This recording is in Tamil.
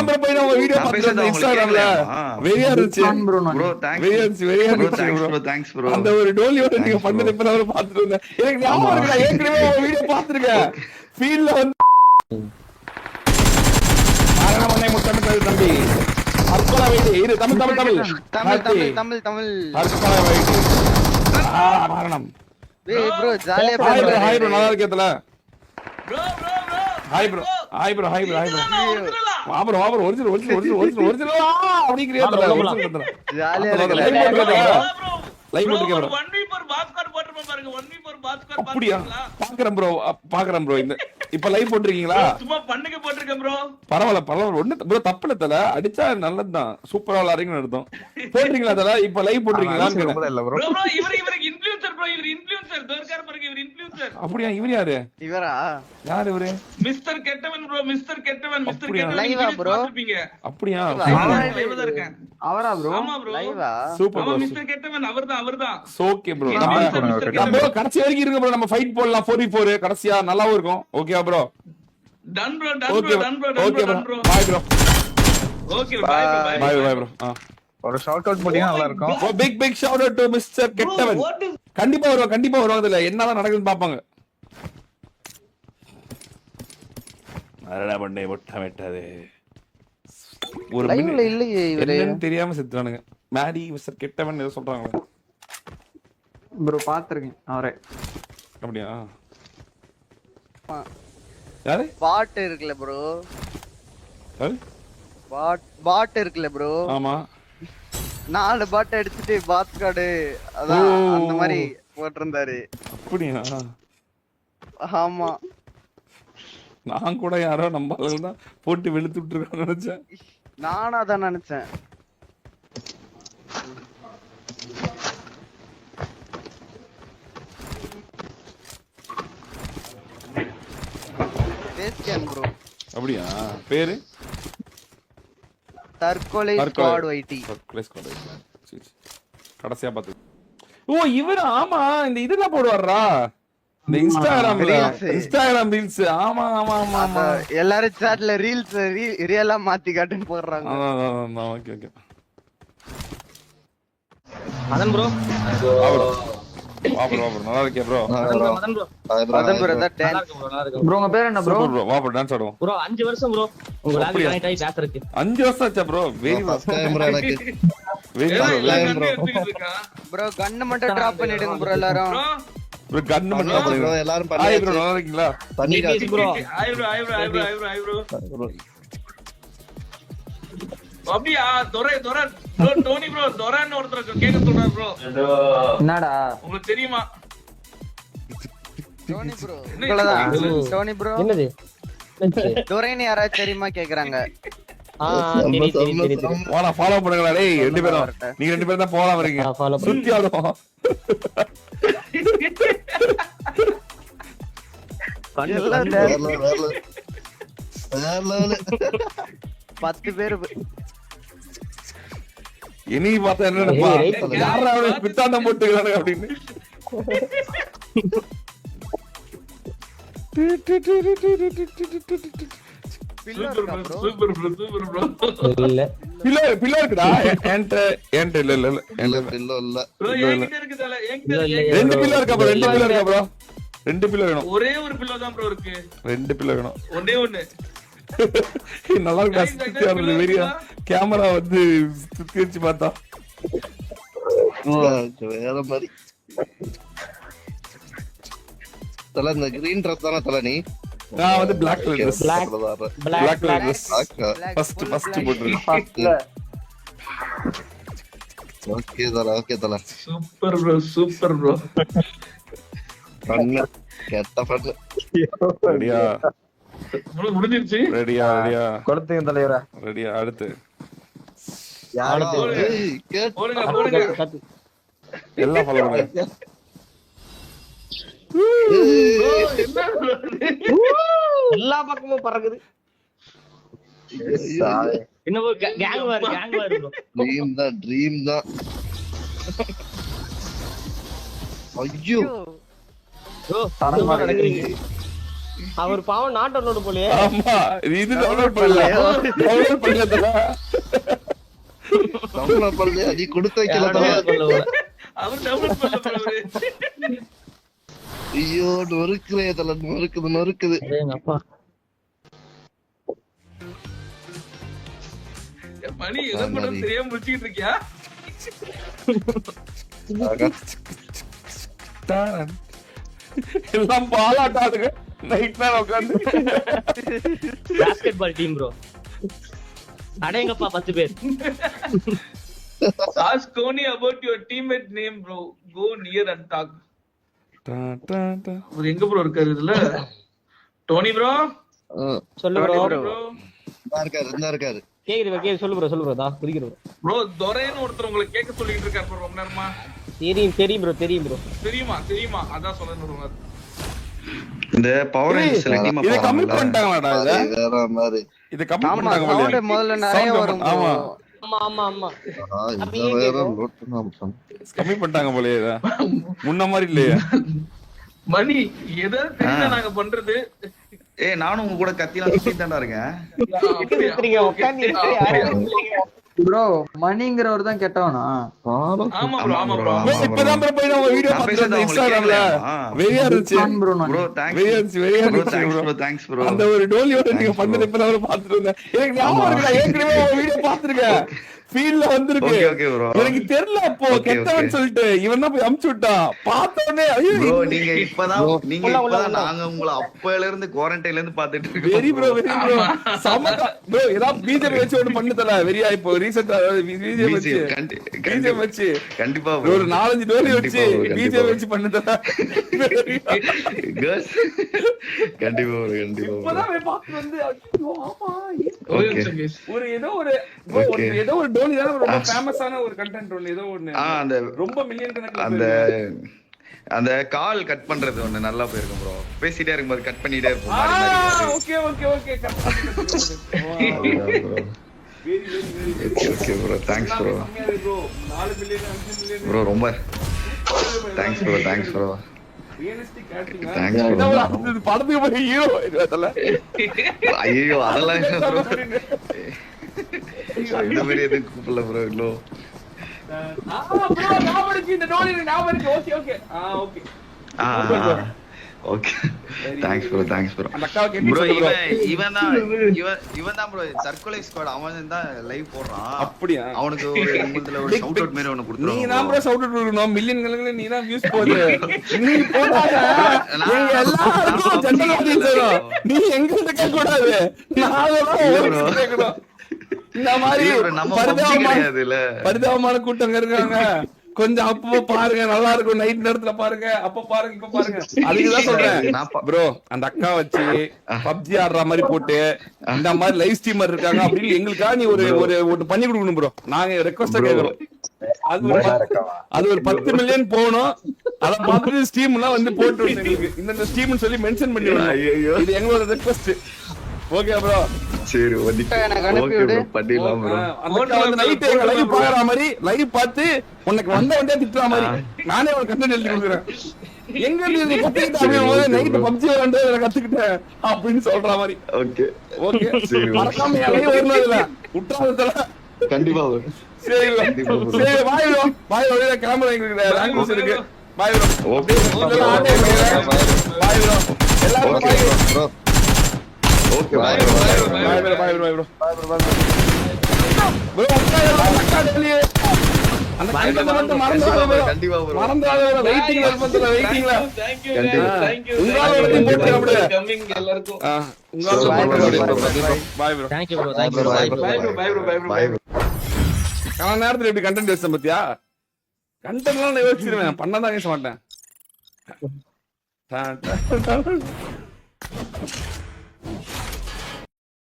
இப்பதான் ப்ரோ போய் நம்ம வீடியோ பார்த்துட்டு இன்ஸ்டாகிராம்ல வெரியா இருந்துச்சு ப்ரோ தேங்க்ஸ் வெரியா ப்ரோ இருந்துச்சு ப்ரோ. Thanks bro. அந்த ஒரு டோலியோட நீங்க பண்ணது இப்பதான் ப்ரோ பார்த்துட்டு இருந்தேன். எனக்கு ஞாபகம் இருக்குடா, ஏற்கனவே வீடியோ பார்த்துருக்கேன். ஃபீல்ட்ல வந்து மரணமனை முத்தமிட்டது தம்பி. அர்ப்பண வைத்து இரு தமிழ் தமிழ் தமிழ் தமிழ் தமிழ் தமிழ் அர்ப்பண வைத்து மரணம். ப்ரோ ஜாலியா ஹாய் ப்ரோ ஹாய் ப்ரோ நல்லா இருக்கேத்துல bro hi bro hi bro hi bro hi bro வா ப்ரோ ஒரிஜினல் அப்படிங்கறியா தெரியல. ஜாலியா லைவ் போட்டுருக்கேன் ப்ரோ. 1v4 பாஸ்கர் போட்டுறோம் பாருங்க. 1v4 பாஸ்கர் அப்படியா பாக்குறேன் ப்ரோ. இந்த இப்ப லைவ் போட்டுருக்கீங்களா? சும்மா பண்ணுங்க போட்டுருக்கேன் ப்ரோ. பரவாயில்ல ஒண்ணு ப்ரோ தப்பு இல்ல தல. அடிச்சா நல்லதுதான், சூப்பரா விளையாடுறீங்கன்னு அர்த்தம். போட்டுறீங்களா தல? இப்ப லைவ் போட்டுருக்கீங்களான்னு கேக்குறேன். ப்ரோ இவர் இன்ஃப்ளூயன்சர் ப்ரோ. இவர் இன்ஃப்ளூயன்சர் தர்கார பாருங்க. இவர் இன்ஃப்ளூயன்சர். அப்படியா? இவர் யாரு? இவரா? யார் இவரு? மிஸ்டர் கெட்டவன் ப்ரோ. மிஸ்டர் கெட்டவன் லைவா ப்ரோ? அப்படியா? லைவ்ல தான் இருக்கேன். அவரா ப்ரோ? ஆமா ப்ரோ. லைவா? Super bro. மிஸ்டர் கெட்டவன் அவர்தான். Okay bro. நம்ம கடைசி வரைக்கும் இருங்க ப்ரோ. நம்ம ஃபைட் போடலாம் 4v4 கடைசியா நல்லாவும் இருக்கும். ஓகேவா bro? Done bro okay bro. Bye bro. Okay bye bro. ஒரு ஷார்ட் அவுட் போட்டீங்கன்னா நல்லா இருக்கும். Oh big shout out to Mr Kettavan. கண்டிப்பா வருவாங்க அதுல என்னதான் நடக்குதுன்னு பாப்பாங்க. அரடா பண்ணே முட்டமிட்டது. ஒரு லைவ்ல இல்லையே இவரே. என்னன்னு தெரியாம செத்துறானுங்க. மேடி மிஸ்டர் கெட்டவன் ஏதோ சொல்றாங்க ப்ரோ. பாத்துர்க்கேன் அவரே. அப்படியா? யாரு? பாட் இருக்குல ப்ரோ. யாரு? பாட் இருக்குல ப்ரோ. ஆமா. 4 பாட் எடுத்துட்டு பாத் கார்டு அதான் அந்த மாதிரி போட்டிருந்தாரு. அப்படியா? ஆமா. நான் கூட யாரோ நம்ம ஆளுங்க தான் போட்டு வெளுத்து விட்டுருக்கான்னு நினைச்சேன். நானும் அதான் நினைச்சேன். பேஸ்கேன் ப்ரோ. அப்படியா? பேரு? தற்கொலை ஸ்குவாட் வைட்டி. தற்கொலை ஸ்குவாட் வைட்டி. சரி. கடைசியா பாத்து. ஓ இவர் ஆமா இந்த இதெல்லாம் போடுவாரா? இந்த இன்ஸ்டாகிராம் ரீல்ஸ். ஆமா ஆமா ஆமா ஆமா. எல்லாரும் சாட்ல ரீல்ஸ் ரியலா மாத்தி காட்டுன்னு போடுறாங்க. Okay okay. மதன் ப்ரோ. வா ப்ரோ நல்லா இருக்கே bro. Madan bro. Madan bro தான் டான்ஸ். ப்ரோ உங்க பேர் என்ன ப்ரோ? வா ப்ரோ டான்ஸ் ஆடுவோம். ப்ரோ 5 வருஷம் ப்ரோ. உங்க லாக் கனெக்ட் ஆயி பேசறதுக்கு. 5 வருஷம் ஆச்சா bro? Very first time bro எனக்கு. வெரி ப்ரோ கன் மட்டும் டிராப் பண்ணிடுங்க ப்ரோ எல்லாரும். ப்ரோ கன் மட்டும் டிராப் பண்ணுங்க எல்லாரும். ஹாய் ப்ரோ நல்லா இருக்கீங்களா? பண்ணிடாச்சு ப்ரோ. Hi bro. அப்படியா? டோனி ப்ரோ தொரன்னு ஒருத்தர் கேக்க சொல்றாரு ப்ரோ. என்னடா உங்களுக்கு தெரியுமா? டோனி ப்ரோ. டோனி ப்ரோ. என்னது? டோரேனி யாராச்சும் தெரியுமா கேக்குறாங்க. தெரியும். வாடா ஃபாலோ பண்ணுங்கடா டேய். ரெண்டு பேரும் நீங்க ரெண்டு பேரும் தான் போலாம் வரீங்க. சுத்தி ஆடுவோம். எல்லாம் 10 பேர். இனி பார்த்தா என்ன நினைப்பா? யாரா அவன் பித்தாண்டம் போட்டுக்கிறானுங்க அப்படின்னு. Super bro. இல்ல. பில்லோ இருக்குடா. என்ட இல்ல. ப்ரோ என்கிட்ட இருக்குதல. ரெண்டு பில்லோ இருக்கா ப்ரோ? 2 பில்லோ இருக்கா ப்ரோ? 2 பில்லோ வேணும். ஒரே ஒரு பில்லோ தான் ப்ரோ இருக்கு. 2 பில்லோ வேணும். ஒண்ணே. நல்லா இருக்கா? சுத்தி ஆடுறது வெறியா. கேமரா வந்து சுத்தி வச்சு பார்த்தா வேற மாதிரி. தல இந்த கிரீன் Dress தான தல நீ? நான் வந்து Black colour Dress. Black Dress. First போட்டுருக்கேன். ஓகே தல. Super bro. பண்ணு கெட்ட பண்ணு. ரெடியா? முடிஞ்சிருச்சு. ரெடியா? கொடுத்தீங்க தலைவரா. ரெடியா? அடுத்து போடுங்க. எல்லாம் ஃபாலோ பண்ணுங்க. எல்லா பக்கமும் பறக்குது. இன்னும் கேங் வார் ப்ரோ. ட்ரீம் தான். ஐயோ ப்ரோ தரமா நடக்குறீங்க. அவர் பாவம் நாட் டவுன்லோட் போலயே. ஆமா இது டவுன்லோட் பண்ணல. டவுன்லோட் பண்ணல தல. டவுன்லோட் பண்ணல. நீ கொடுத்து வைக்கல தல. அவர் டவுன்லோட் பண்ணல. ஐயோ நொறுக்குறே தல. நொறுக்குது. எங்க அப்பா மணி எதை பண்ண தெரியாம முடிச்சிட்டு இருக்கியா? எல்லாம் பாலாட்டாதுங்க. நைட் நேரம் உட்கார்ந்து பாஸ்கெட் பால் டீம் ப்ரோ. அடேங்கப்பா 10 பேர். Ask Coney about your teammate name bro. Go near and talk. அவர் எங்க ப்ரோ இருக்காரு இதுல? டோனி ப்ரோ சொல்லு ப்ரோ. ப்ரோ இருக்காரு. கேக்குது சொல்லு ப்ரோ. தான் குதிக்கிற ப்ரோ. ப்ரோ துரைன்னு ஒருத்தர் உங்களுக்கு கேட்க சொல்லிட்டு இருக்காரு ப்ரோ ரொம்ப நேரமா. தெரியும் ப்ரோ. தெரியுமா அதான் சொல்லணும். இந்த பவர் ரேஞ்சர்ஸ்ல டீம் இத கம்மி பண்ணிட்டாங்களாடா இத? வேற மாதிரி. இத கம்மி ஆமா பண்ணிட்டாங்க சவுண்ட் போலயே. முதல்ல நிறைய வரும். ஆமா ஆமா இத வேற லோட் பண்ணாம. கம்மி பண்ணிட்டாங்க போலயே இத. முன்ன மாதிரி இல்லையே. மணி எதை தெரியல நாங்க பண்றது. நானும் உங்க கூட கத்திலாம் சுத்தி தாண்டா இருக்கேன். ப்ரோ மணிங்கிறவர் தான் கெட்டவனா? ஆமா ப்ரோ. இப்பதான் ப்ரோ போய் நான் வீடியோ பார்த்தேன் இன்ஸ்டாகிராம்ல. வெரியா இருந்துச்சு ப்ரோ ப்ரோ வெரியா இருந்துச்சு. Thanks bro. அந்த ஒரு டோலியோட நீங்க பண்ணது இப்பதான் பார்த்துட்டு இருந்தேன். எனக்கு ஞாபகம் இருக்குடா. ஏற்கனவே ஒரு வீடியோ பார்த்திருக்கேன். ஃபீல்ல வந்திருக்கு. Okay bro. எனக்கு தெரியல அப்போ கெட்டவன் சொல்லிட்டு இவன் தான் போய் அமுச்சு விட்டான். பார்த்தோனே ப்ரோ நீங்க இப்பதான் நாங்க உங்களை அப்பையில இருந்து குவாரண்டைன்ல இருந்து பாத்துட்டு இருக்கோம். வெரி ப்ரோ சமக்கா ப்ரோ ஏதாவது பிஜிஎம் வச்சு ஒன்னு பண்ணுதல. வெரியா இப்போ ரீசெண்டா பிஜிஎம் வச்சு கண்டிப்பா ஒரு 4-5 டோலி வச்சு பிஜிஎம் வச்சு பண்ணுதல. கண்டிப்பா இப்பதான் போய் பார்த்து வந்து ஐயோ ஆமா ஓகே. ஒரு ஏதோ ஒரு டோலி தான் ரொம்ப ஃபேமஸான ஒரு கண்டென்ட் ஒன்னு ஏதோ ஒன்னு அந்த ரொம்ப மில்லியன் கணக்குல அந்த கால் கட் பண்றது ஒண்ணு நல்லா போயிருக்கும் ப்ரோ. பேசிட்டே இருக்கும்போது கட் பண்ணிட்டே இருப்போம் மாறி மாறி. Okay okay bro. Thanks bro. 4 million 5 million bro ரொம்ப thanks bro. Realistic acting. Thanks bro. என்ன ஒரு படத்துக்கு போய் ஹீரோ இதல. ஐயோ அதெல்லாம் இல்ல ப்ரோ. இந்த மாதிரி எதுக்கு கூப்பிடல ப்ரோ இவ்ளோ. ப்ரோ நாமருக்கு இந்த டோலி நாமருக்கு okay. Okay. Okay. Thanks bro. அந்த அக்காவை கேட்டி ப்ரோ சொல்லு bro. இவன் தான் ப்ரோ சர்க்குலை ஸ்குவாட் அவன் தான் லைவ் போடுறான். அப்படியே அவனுக்கு ஒரு உங்களதுல ஒரு ஷவுட் அவுட் மாதிரி ஒன்னு நீ கொடுத்துறோம். தான் bro ஷவுட் அவுட் கொடுக்கணும். மில்லியன் கணக்குல நீ தான் வியூஸ் போடு. நீ போடாத. நீங்க எல்லாரும் ஜெனரல் ஆடியன்ஸ். நீ எங்க இருந்து கேட்க கூடாது. நான் கேட்கணும். இந்த மாதிரி நம்ம பப்ஜி கிடையாதுல. பரிதாபமான கூட்டங்க இருக்காங்க. கொஞ்சம் அப்போ பாருங்க நல்லா இருக்கும். நைட் நேரத்துல பாருங்க. அப்ப பாருங்க இப்ப பாருங்க. அதுக்குதான் சொல்றேன் ப்ரோ. அந்த அக்கா வச்சு பப்ஜி ஆடுற மாதிரி போட்டு இந்த மாதிரி லைவ் ஸ்ட்ரீமர் இருக்காங்க அப்படின்னு எங்களுக்காக நீ ஒரு பண்ணி கொடுக்கணும் ப்ரோ. நாங்க ரெக்வஸ்டா கேக்குறோம். அது ஒரு 10 மில்லியன் போகணும். அத பார்த்துட்டு ஸ்ட்ரீம் எல்லாம் வந்து போட்டு எங்களுக்கு இந்த ஸ்ட்ரீம்னு சொல்லி மென்ஷன் பண்ணிடுவோம். இது எங்களோட ரெக்வஸ்ட். Okay bro. சரி எனக்கு அனுப்பி விடு. பண்ணிடலாம் ப்ரோ. அந்த வந்து நைட் எங்க லைவ் பாக்குற மாதிரி லைவ் பார்த்து உனக்கு வந்தே திட்டுற மாதிரி நானே ஒரு கண்டென்ட் எழுதி கொடுக்குறேன். எங்க இருந்து நீ கத்துக்கிட்ட நைட் பப்ஜி விளையாண்டு கத்துக்கிட்டேன் அப்படின்னு சொல்ற மாதிரி. ஓகே சரி மறக்காம லைவ் வரணும். இதுல விட்டாதல கண்டிப்பா சரி சரி பாய் ப்ரோ கேமரா எங்களுக்கு லாங்குவேஜ் இருக்கு. Bye bro. Okay bye bro. எல்லாரும் bye bro. Okay bye bro. Bro அக்கா டெலியே அந்த கண்டென்ட் வந்து மறந்துடாத. கண்டிப்பா ப்ரோ. மறந்துடாத. வெயிட்டிங்ல இருப்பதுல வெயிட்டிங்ல. Thank you உங்களால வந்து போட்டு அப்படியே கமிங் எல்லாருக்கும். உங்களால போட்டு bye bro. Thank you bro. Bye bro. Bye bro. கால நேரத்துல இப்படி கண்டென்ட் பேச பத்தியா? கண்டென்ட்லாம் நான் யோசிச்சிருவேன். பண்ணாதான் பேச மாட்டேன்.